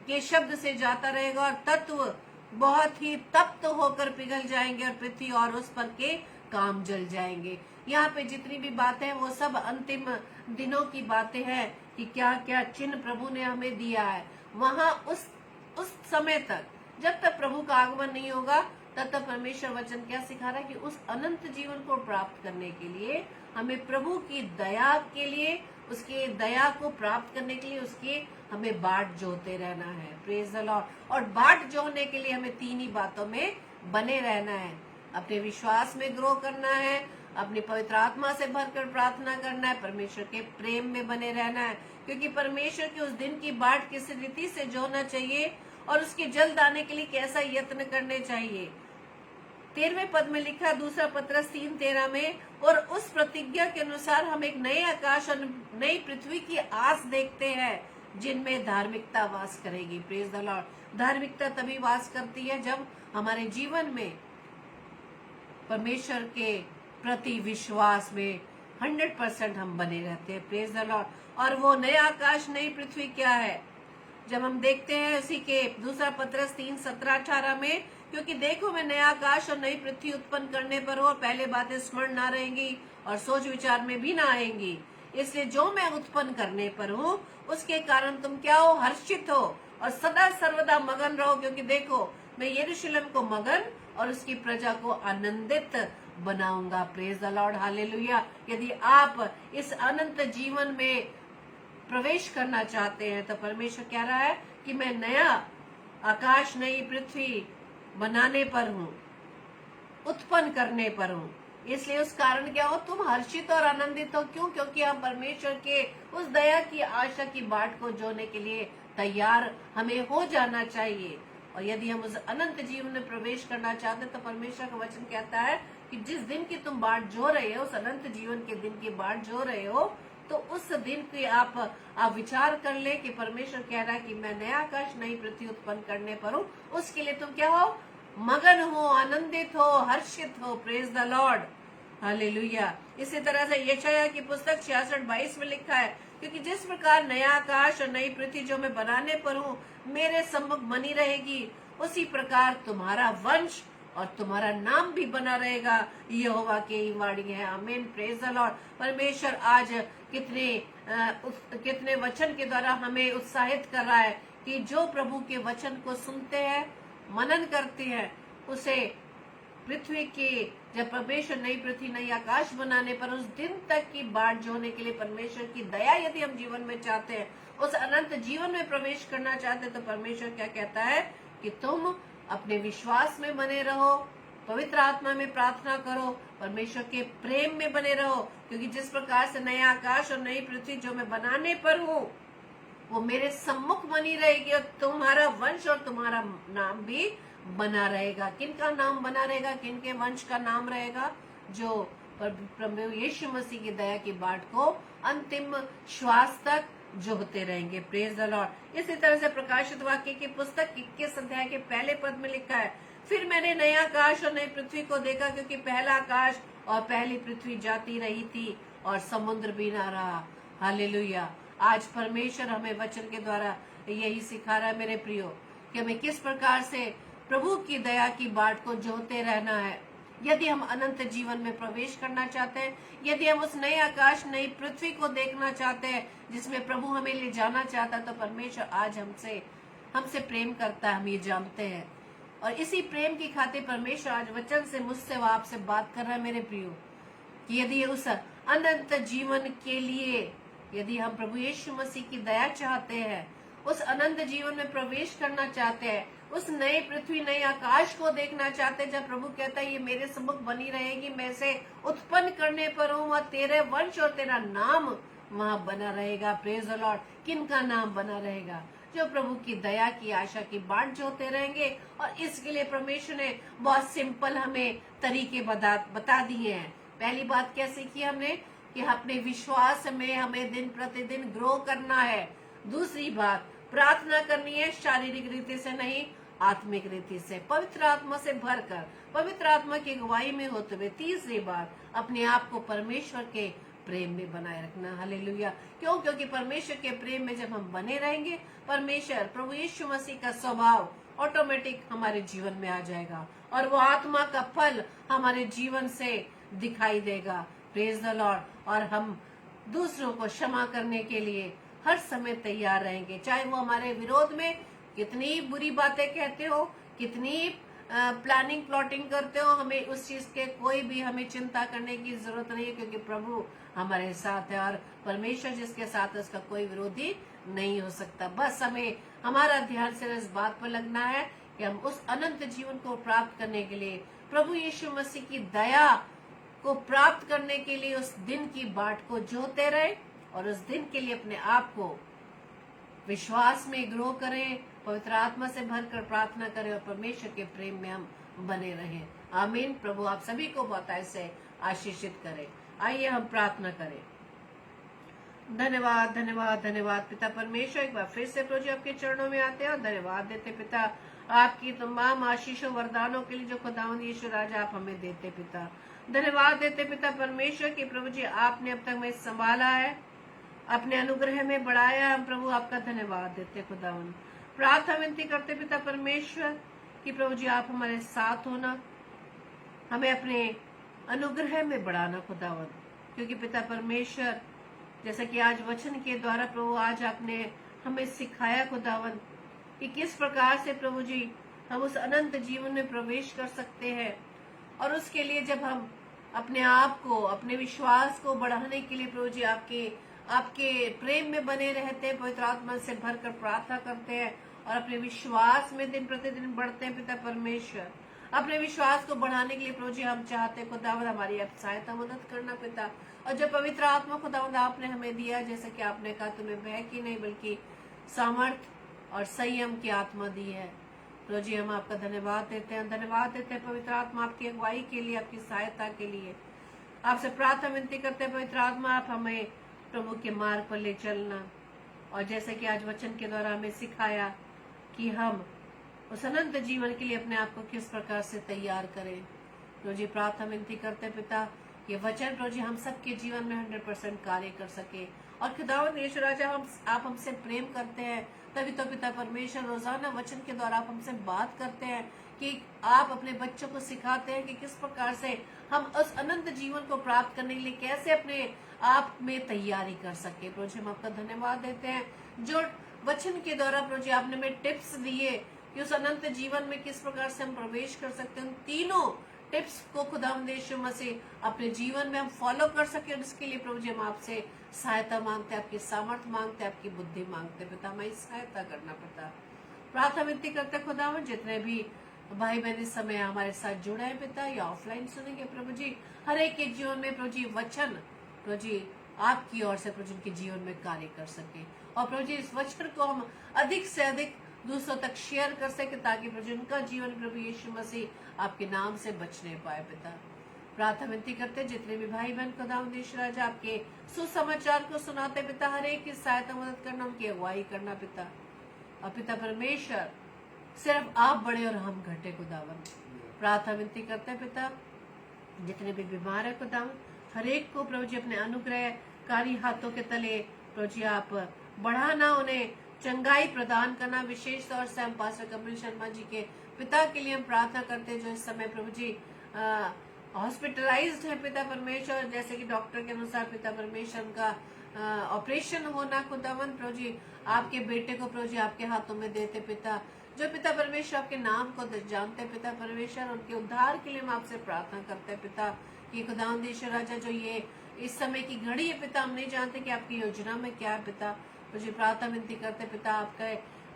के शब्द से जाता रहेगा और तत्व बहुत ही तप्त होकर पिघल जाएंगे और पृथ्वी और उस पर के काम जल जाएंगे। यहाँ पे जितनी भी बातें हैं वो सब अंतिम दिनों की बातें हैं कि क्या क्या चिन्ह प्रभु ने हमें दिया है। वहाँ उस समय तक, जब तक प्रभु का आगमन नहीं होगा, तब तक परमेश्वर वचन क्या सिखा रहा है कि उस अनंत जीवन को प्राप्त करने के लिए हमें प्रभु की दया के लिए, उसके दया को प्राप्त करने के लिए उसकी हमें बाट जोते रहना है। Praise the Lord. और बाट जोने के लिए हमें 3 ही बातों में बने रहना है। अपने विश्वास में ग्रो करना है, अपनी पवित्र आत्मा से भरकर प्रार्थना करना है, परमेश्वर के प्रेम में बने रहना है। क्योंकि परमेश्वर के उस दिन की बाट किस रीति से जोना चाहिए और उसके जल्द आने के लिए कैसा यत्न करने चाहिए। 13वें पद में लिखा दूसरा पत्रस 3:13 में, और उस प्रतिज्ञा के अनुसार हम एक नए आकाश और नई पृथ्वी की आस देखते हैं जिनमें धार्मिकता वास करेगी। Praise the Lord. धार्मिकता तभी वास करती है जब हमारे जीवन में परमेश्वर के प्रति विश्वास में 100% हम बने रहते हैं। Praise the Lord. और वो नया आकाश नई पृथ्वी क्या है? जब हम देखते हैं उसी के दूसरा पत्रस 3:17-18 में, क्योंकि देखो मैं नया आकाश और नई पृथ्वी उत्पन्न करने पर हूँ और पहले बातें स्मरण ना रहेंगी और सोच विचार में भी ना आएंगी। इसलिए जो मैं उत्पन्न करने पर हूँ उसके कारण तुम क्या हो? हर्षित हो और सदा सर्वदा मगन रहो, क्योंकि देखो मैं यरूशलेम को मगन और उसकी प्रजा को आनंदित बनाऊंगा। Praise the Lord. हालेलुया। यदि आप इस अनंत जीवन में प्रवेश करना चाहते हैं तो परमेश्वर कह रहा है कि मैं नया आकाश नई पृथ्वी बनाने पर हूँ, उत्पन्न करने पर हूँ। इसलिए उस कारण क्या हो? तुम हर्षित और आनंदित हो। क्यों? क्योंकि हम परमेश्वर के उस दया की आशा की बाट को जोने के लिए तैयार हमें हो जाना चाहिए। और यदि हम उस अनंत जीवन में प्रवेश करना चाहते हैं तो परमेश्वर का वचन कहता है कि जिस दिन की तुम बाट जो रहे हो, उस अनंत जीवन के दिन की बाट जो रहे हो, तो उस दिन की आप विचार कर ले कि परमेश्वर कह रहा है कि मैं नया आकाश नई पृथ्वी उत्पन्न करने पर हूँ। उसके लिए तुम क्या हो? मगन हो, आनंदित हो, हर्षित हो। Praise the Lord. हालेलुया। इसी तरह से यशायाह की पुस्तक 66:22 में लिखा है, क्योंकि जिस प्रकार नया आकाश और नई पृथ्वी जो मैं बनाने पर हूँ मेरे सम्मुख बनी रहेगी, उसी प्रकार तुम्हारा वंश और तुम्हारा नाम भी बना रहेगा। यहोवा की वाणी है। आमीन। Praise the Lord. परमेश्वर आज कितने वचन के द्वारा हमें उत्साहित कर रहा है कि जो प्रभु के वचन को सुनते हैं, मनन करते हैं, उसे पृथ्वी की, जब परमेश्वर नई पृथ्वी नई आकाश बनाने पर उस दिन तक की बाट जोने के लिए परमेश्वर की दया यदि हम जीवन में चाहते हैं, उस अनंत जीवन में प्रवेश करना चाहते हैं, तो परमेश्वर क्या कहता है कि तुम अपने विश्वास में बने रहो, पवित्र आत्मा में प्रार्थना करो, परमेश्वर के प्रेम में बने रहो, क्योंकि जिस प्रकार से नया आकाश और नई पृथ्वी जो मैं बनाने पर हूँ वो मेरे सम्मुख बनी रहेगी और तुम्हारा वंश और तुम्हारा नाम भी बना रहेगा। किनका नाम बना रहेगा? किनके वंश का नाम रहेगा? जो प्रभु यीशु मसीह की दया की बाट को अंतिम श्वास तक जोहते रहेंगे। Praise the Lord. इसी तरह से प्रकाशित वाक्य की पुस्तक 21 अध्याय के पहले पद में लिखा है, फिर मैंने नया आकाश और नई पृथ्वी को देखा, क्योंकि पहला आकाश और पहली पृथ्वी जाती रही थी और समुद्र भी ना रहा। हालेलुया। आज परमेश्वर हमें वचन के द्वारा यही सिखा रहा है मेरे प्रियो, कि हमें किस प्रकार से प्रभु की दया की बाट को जोहते रहना है। यदि हम अनंत जीवन में प्रवेश करना चाहते हैं, यदि हम उस नए आकाश नई पृथ्वी को देखना चाहते हैं जिसमें प्रभु हमें ले जाना चाहता है, तो परमेश्वर आज हमसे प्रेम करता है, हम ये जानते हैं। और इसी प्रेम की खातिर परमेश्वर आज वचन से मुझसे व आपसे बात कर रहा है मेरे प्रियो, कि यदि उस अनंत जीवन के लिए यदि हम प्रभु यीशु मसीह की दया चाहते हैं, उस अनंत जीवन में प्रवेश करना चाहते हैं, उस नए पृथ्वी नए आकाश को देखना चाहते हैं जब प्रभु कहता है ये मेरे सम्मुख बनी रहेगी, मैं इसे उत्पन्न करने पर हूँ, वह तेरे वंश और तेरा नाम वहाँ बना रहेगा। Praise the Lord. किनका नाम बना रहेगा? जो प्रभु की दया की आशा की बाट जोते रहेंगे। और इसके लिए परमेश्वर ने बहुत सिंपल हमें तरीके बता दिए हैं। पहली बात क्या सीखी हमने? कि अपने विश्वास में हमें दिन प्रतिदिन ग्रो करना है। दूसरी बात, प्रार्थना करनी है, शारीरिक रीति से नहीं, आत्मिक रीति से, पवित्र आत्मा से भरकर, पवित्र आत्मा की अगुवाई में होते हुए। तीसरी बात, अपने आप को परमेश्वर के प्रेम में बनाए रखना। हालेलुया। क्यों? क्योंकि परमेश्वर के प्रेम में जब हम बने रहेंगे, परमेश्वर प्रभु यीशु मसीह का स्वभाव ऑटोमेटिक हमारे जीवन में आ जाएगा और वो आत्मा का फल हमारे जीवन से दिखाई देगा। Praise the Lord. और हम दूसरों को क्षमा करने के लिए हर समय तैयार रहेंगे, चाहे वो हमारे विरोध में कितनी बुरी बातें कहते हो, कितनी प्लानिंग प्लॉटिंग करते हो, हमें उस चीज के कोई भी हमें चिंता करने की जरूरत नहीं है, क्योंकि प्रभु हमारे साथ है और परमेश्वर जिसके साथ है उसका कोई विरोधी नहीं हो सकता। बस हमें हमारा ध्यान सिर्फ इस बात पर लगना है कि हम उस अनंत जीवन को प्राप्त करने के लिए, प्रभु यीशु मसीह की दया को प्राप्त करने के लिए उस दिन की बाट को जोते रहे और उस दिन के लिए अपने आप को विश्वास में ग्रो करें, पवित्र आत्मा से भरकर प्रार्थना करें और परमेश्वर के प्रेम में हम बने रहें। आमीन। प्रभु आप सभी को बहुत ऐसे आशीषित करे। आइए हम प्रार्थना करें। धन्यवाद धन्यवाद धन्यवाद पिता परमेश्वर, एक बार फिर से प्रभु जी आपके चरणों में आते हैं और धन्यवाद देते पिता आपकी तमाम आशीषों वरदानों के लिए जो खुदावंद यीशु राजा आप हमें देते पिता। धन्यवाद देते पिता परमेश्वर की प्रभु जी आपने अब तक हमें संभाला है, अपने अनुग्रह में बढ़ाया। हम प्रभु आपका धन्यवाद देते खुदावंद। प्रार्थना विनती करते पिता परमेश्वर कि प्रभु जी आप हमारे साथ होना, हमें अपने अनुग्रह में बढ़ाना खुदावंद, क्योंकि पिता परमेश्वर जैसा कि आज वचन के द्वारा प्रभु आज आपने हमें सिखाया खुदावंद कि किस प्रकार से प्रभु जी हम उस अनंत जीवन में प्रवेश कर सकते हैं। और उसके लिए जब हम अपने आप को, अपने विश्वास को बढ़ाने के लिए प्रभु जी आपके प्रेम में बने रहते हैं, पवित्र आत्मा से भरकर प्रार्थना करते हैं और अपने विश्वास में दिन प्रतिदिन बढ़ते हैं पिता परमेश्वर। अपने विश्वास को बढ़ाने के लिए प्रभु जी हम चाहते हैं खुदावंद हमारी आप सहायता मदद करना पिता। और जो पवित्र आत्मा खुदावंद आपने हमें दिया, जैसे कि आपने कहा तुम्हें भय की नहीं बल्कि सामर्थ और संयम की आत्मा दी है। प्रभु जी हम आपका धन्यवाद देते हैं, धन्यवाद देते हैं पवित्र आत्मा आपकी अगुवाई के लिए, आपकी सहायता के लिए। आपसे प्रार्थना विनती करते हैं पवित्र आत्मा आप हमें प्रभु के मार्ग पर ले चलना, और जैसे कि आज वचन के द्वारा हमें सिखाया कि हम उस अनंत जीवन के लिए अपने आप को किस प्रकार से तैयार करें। प्रभु जी प्रार्थना विनती करते हैं पिता ये वचन प्रभु जी हम सबके जीवन में 100% कार्य कर सके। और खुदावंद यीशु राजा आप हमसे प्रेम करते हैं, तभी तो पिता परमेश्वर रोजाना वचन के द्वारा आप हमसे बात करते हैं कि आप अपने बच्चों को सिखाते हैं कि किस प्रकार से हम उस अनंत जीवन को प्राप्त करने के लिए कैसे अपने आप में तैयारी कर सके। प्रभु जी हम आपका धन्यवाद देते हैं जो वचन के द्वारा प्रभु जी आपने हमें टिप्स दिए कि उस अनंत जीवन में किस प्रकार से हम प्रवेश कर सकते हैं। उन तीनों टिप्स को खुदावंद यीशु मसीह अपने जीवन में हम फॉलो कर सके और इसके लिए प्रभु जी हम आपसे सहायता मांगते हैं, आपकी सामर्थ्य मांगते हैं, आपकी बुद्धि मांगते हैं। पिता हमारी सहायता करना पिता। प्रार्थना विनती करते खुदावंद जितने भी भाई बहन इस समय हमारे साथ जुड़े हैं पिता या ऑफलाइन सुनेंगे प्रभु जी, हर एक के जीवन में प्रभु जी वचन प्रभु जी आपकी ओर से प्रभु जी उनके जीवन में कार्य कर सके और प्रभु जी इस वचन को हम अधिक से अधिक दूसरों तक शेयर कर सके ताकि प्रभु जी उनका जीवन प्रभु यीशु मसीह आपके नाम से बचने पाए पिता। प्रार्थना विनती करते जितने भी भाई बहन खुदावंद यीशु राजा आपके सुसमाचार को सुनाते पिता, हर एक की सहायता मदद करना, उनकी अगुवाई करना पिता। और पिता परमेश्वर सिर्फ आप बड़े और हम घटे खुदावंद। प्रार्थना विनती करते हैं पिता जितने भी बीमार है खुदावंद, हर एक को प्रभु जी अपने अनुग्रहकारी हाथों के तले प्रभु जी आप बढ़ाना, उन्हें चंगाई प्रदान करना। विशेष तौर से हम पास्टर कपिल शर्मा जी के पिता के लिए हम प्रार्थना करते हैं जो इस समय प्रभु जी हॉस्पिटलाइज्ड है पिता परमेश्वर, जैसे कि डॉक्टर के अनुसार पिता परमेश्वर उनका ऑपरेशन होना खुदावंद प्रभु जी आपके बेटे को प्रभु जी आपके हाथों में देते पिता, जो पिता परमेश्वर आपके नाम को जानते पिता परमेश्वर, उनके उद्धार के लिए हम आपसे प्रार्थना करते हैं पिता कि खुदावंद यीशु राजा जो ये इस समय की घड़ी है पिता, हम नहीं जानते कि आपकी योजना में क्या है पिता। मुझे प्रार्थना विनती करते पिता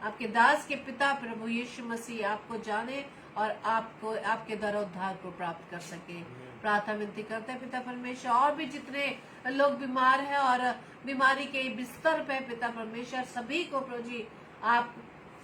आपके दास के पिता प्रभु यीशु मसीह आपको जाने और आपको आपके द्वारा उद्धार को प्राप्त कर सके। प्रार्थना विनती करते हैं पिता परमेश्वर और भी जितने लोग बीमार हैं और बीमारी के बिस्तर पे पिता परमेश्वर सभी को प्रभु जी आप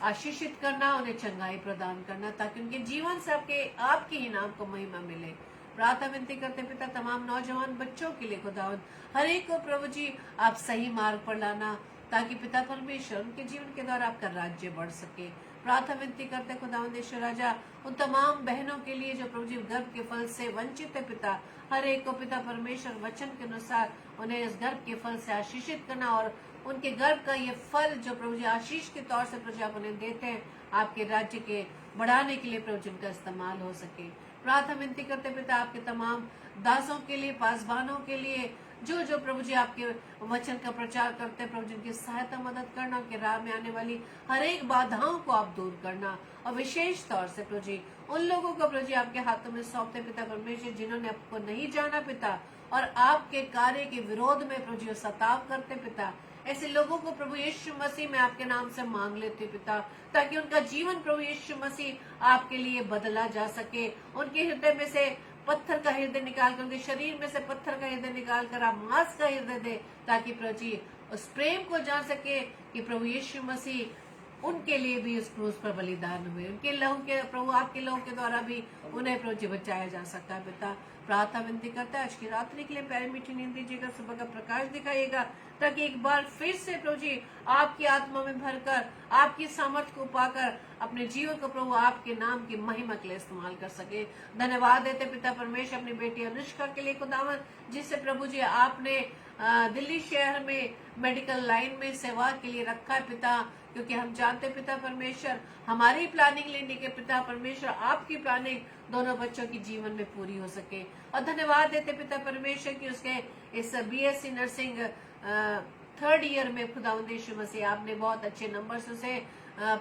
आशीषित करना, उन्हें चंगाई प्रदान करना ताकि उनके जीवन से आपके ही नाम को महिमा मिले। प्रार्थना विनती करते पिता तमाम नौजवान बच्चों के लिए खुदावंद हर एक को प्रभु जी आप सही मार्ग पर लाना ताकि पिता परमेश्वर उनके जीवन के द्वारा आपका राज्य बढ़ सके। प्रार्थना विनती करते खुदावंद यीशु राजा उन तमाम बहनों के लिए जो प्रभु जी गर्भ के फल से वंचित है पिता, हर एक को पिता परमेश्वर वचन के अनुसार उन्हें इस गर्भ के फल से आशीषित करना और उनके गर्भ का ये फल जो प्रभु जी आशीष के तौर से प्रभु जी आप उन्हें देते हैं आपके राज्य के बढ़ाने के लिए प्रभु जी उनका इस्तेमाल हो सके। प्रार्थना विनती करते पिता आपके तमाम दासों के लिए, पासवानों के लिए जो जो प्रभु जी आपके वचन का प्रचार करते हैं प्रभु जी उनकी सहायता मदद करना, उनके राह में आने वाली हर एक बाधाओं को आप दूर करना और विशेष तौर से प्रभु जी उन लोगों को प्रभु जी आपके हाथों में सौंपते पिता परमेश्वर जिन्होंने आपको नहीं जाना पिता और आपके कार्य के विरोध में प्रभु जी सताव करते पिता, ऐसे लोगों को प्रभु यीशु मसीह में आपके नाम से मांग लेते पिता ताकि उनका जीवन प्रभु यीशु मसीह आपके लिए बदला जा सके। उनके हृदय में से पत्थर का हृदय निकाल कर, उनके शरीर में से पत्थर का हृदय निकाल कर आप मांस का हृदय दे ताकि प्रभु जी उस प्रेम को जान सके कि प्रभु यीशु मसीह उनके लिए भी उस क्रूस पर बलिदान हुए, उनके लहू के प्रभु आपके लहू के द्वारा भी उन्हें प्रभु जी बचाया जा सकता है पिता। प्रार्थना विनती करता है आज की रात्रि के लिए प्यारी मीठी नींद दीजिएगा, सुबह का प्रकाश दिखाइएगा ताकि एक बार फिर से प्रभु जी आपकी आत्मा में भरकर आपकी सामर्थ को पाकर अपने जीवन को प्रभु आपके नाम की महिमा के लिए इस्तेमाल कर सके। धन्यवाद देते पिता परमेश्वर अपनी बेटी अनुष्का के लिए खुदावन जिससे प्रभु जी आपने दिल्ली शहर में मेडिकल लाइन में सेवा के लिए रखा है पिता, क्योंकि हम जानते पिता परमेश्वर हमारी प्लानिंग लेने के पिता परमेश्वर आपकी प्लानिंग दोनों बच्चों की जीवन में पूरी हो सके। और धन्यवाद देते पिता परमेश्वर की उसके इस बीएससी नर्सिंग 3rd ईयर में खुदावंद यीशु मसीह आपने बहुत अच्छे नंबर से उसे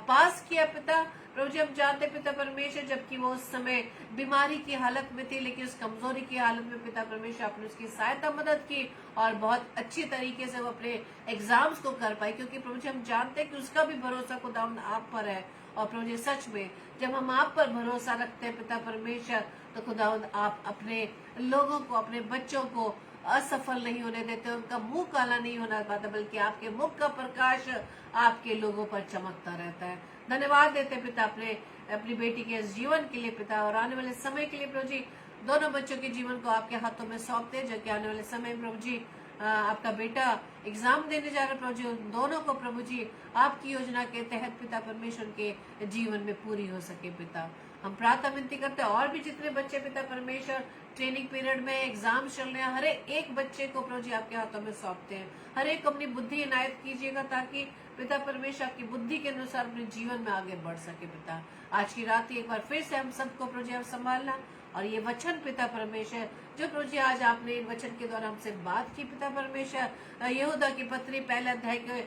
पास किया पिता। प्रभु जी हम जानते पिता परमेश्वर जबकि वो उस समय बीमारी की हालत में थी लेकिन उस कमजोरी की हालत में पिता परमेश्वर आपने उसकी सहायता मदद की और बहुत अच्छी तरीके से वो अपने एग्जाम्स को कर पाई, क्योंकि प्रभु जी हम जानते हैं कि उसका भी भरोसा खुदावंद आप पर है। और प्रभु जी सच में जब हम आप पर भरोसा रखते हैं पिता परमेश्वर तो खुदावंद आप अपने लोगों को, अपने बच्चों को असफल नहीं होने देते, उनका मुंह काला नहीं होना पाता बल्कि आपके मुख का प्रकाश आपके लोगों पर चमकता रहता है। धन्यवाद देते पिता अपनी बेटी के इस जीवन के लिए पिता और आने वाले समय के लिए प्रभु जी दोनों बच्चों के जीवन को आपके हाथों में सौंपते हैं, जो कि आने वाले समय प्रभु जी आपका बेटा एग्जाम देने जा रहा प्रभु जी उन दोनों को प्रभु जी आपकी योजना के तहत पिता परमेश्वर के जीवन में पूरी हो सके पिता। हम प्रार्थना विनती करते हैं और भी जितने बच्चे पिता परमेश्वर ट्रेनिंग पीरियड में एग्जाम चल रहे हैं हर एक बच्चे को प्रभु जी आपके हाथों में सौंपते हैं, हर एक को अपनी बुद्धि इनायत कीजिएगा ताकि पिता परमेश्वर आपकी बुद्धि के अनुसार अपने जीवन में आगे बढ़ सके पिता। आज की रात एक बार फिर से हम सबको प्रभु जी आप संभालना, और ये वचन पिता परमेश्वर जो प्रभु जी आज आपने इन वचन के द्वारा हमसे बात की पिता परमेश्वर, यहूदा की पत्री पहले अध्याय के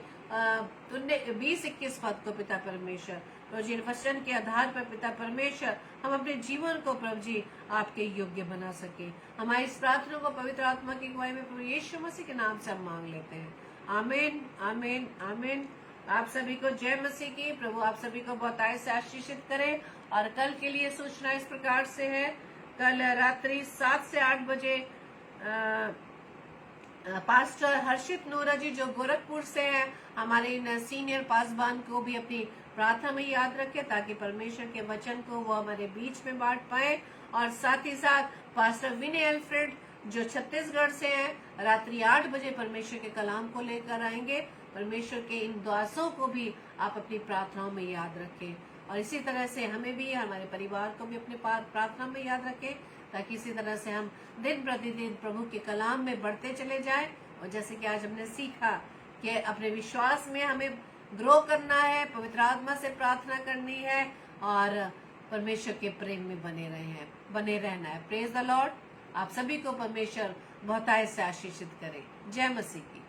20-21 पद को पिता परमेश्वर प्रभु जी वचन के आधार पर पिता परमेश्वर हम अपने जीवन को प्रभु जी आपके योग्य बना सके। हमारी इस प्रार्थना को पवित्र आत्मा की अगुवाई में प्रभु यीशु मसीह के नाम से हम मांग लेते हैं। आमीन आमीन आमीन। आप सभी को जय मसीह की। प्रभु आप सभी को बहुतायत से आशीषित करे। और कल के लिए सूचना इस प्रकार से है, कल रात्रि 7 से 8 बजे पास्टर हर्षित नूरा जी जो गोरखपुर से हैं, हमारे इन सीनियर पासबान को भी अपनी प्रार्थना में याद रखें, ताकि परमेश्वर के वचन को वो हमारे बीच में बांट पाए। और साथ ही साथ पास्टर विनय एल्फ्रेड जो छत्तीसगढ़ से हैं, रात्रि 8 बजे परमेश्वर के कलाम को लेकर आएंगे। परमेश्वर के इन दासों को भी आप अपनी प्रार्थनाओं में याद रखें, और इसी तरह से हमें भी, हमारे परिवार को भी अपने प्रार्थना में याद रखें, ताकि इसी तरह से हम दिन प्रतिदिन प्रभु के कलाम में बढ़ते चले जाएं। और जैसे कि आज हमने सीखा कि अपने विश्वास में हमें ग्रो करना है, पवित्र आत्मा से प्रार्थना करनी है, और परमेश्वर के प्रेम में बने रहना है। Praise the Lord. आप सभी को परमेश्वर बहुतायत से आशीषित करे। जय मसीह की।